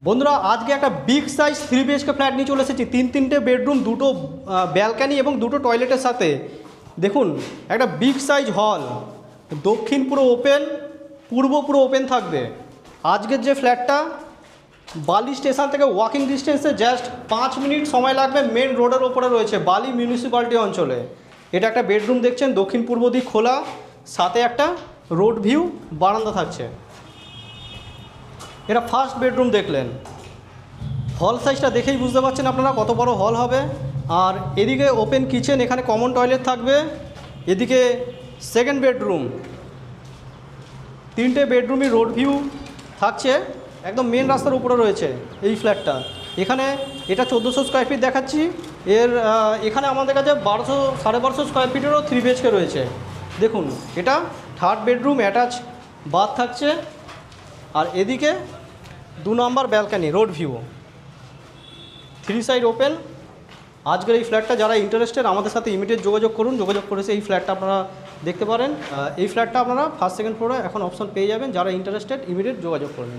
বন্ধুরা আজকে একটা বিগ সাইজ 3 BHK ফ্ল্যাট নিয়ে চলে এসেছি। তিনটে বেডরুম, দুটো ব্যালকানি এবং দুটো টয়লেটের সাথে। দেখুন একটা বিগ সাইজ হল, দক্ষিণ পুরো ওপেন, পূর্ব পুরো ওপেন থাকবে। আজকের যে ফ্ল্যাটটা বালি স্টেশন থেকে ওয়াকিং ডিস্টেন্সে জাস্ট 5 মিনিট সময় লাগবে, মেন রোডের ওপরে রয়েছে, বালি মিউনিসিপ্যালিটি অঞ্চলে। এটা একটা বেডরুম দেখছেন, দক্ষিণ পূর্ব দিক খোলা, সাথে একটা রোড ভিউ বারান্দা থাকছে। এটা ফার্স্ট বেডরুম দেখলেন। হল সাইজটা দেখেই বুঝতে পারছেন আপনারা কত বড় হল হবে। আর এদিকে ওপেন কিচেন, এখানে কমন টয়লেট থাকবে। এদিকে সেকেন্ড বেডরুম, তিনটে বেডরুমই রোড ভিউ থাকছে, একদম মেন রাস্তার উপরে রয়েছে এই ফ্ল্যাটটা। এখানে এটা 1400 স্কোয়ার ফিট দেখাচ্ছি। এখানে আমাদের কাছে 1200-1250 স্কোয়ার ফিটেরও 3 BHK রয়েছে। দেখুন এটা থার্ড বেডরুম, অ্যাটাচ বাথ থাকছে। আর এদিকে 2 number balcony, road view, 3 side open. আজকের এই ফ্ল্যাটটা যারা ইন্টারেস্টেড আমাদের সাথে ইমিডিয়েট যোগাযোগ করুন। যোগাযোগ করেছে এই ফ্ল্যাটটা আপনারা দেখতে পারেন। এই ফ্ল্যাটটা আপনারা ফার্স্ট সেকেন্ড ফ্লোরে এখন অপশন পেয়ে যাবেন। যারা ইন্টারেস্টেড ইমিডিয়েট যোগাযোগ করবেন।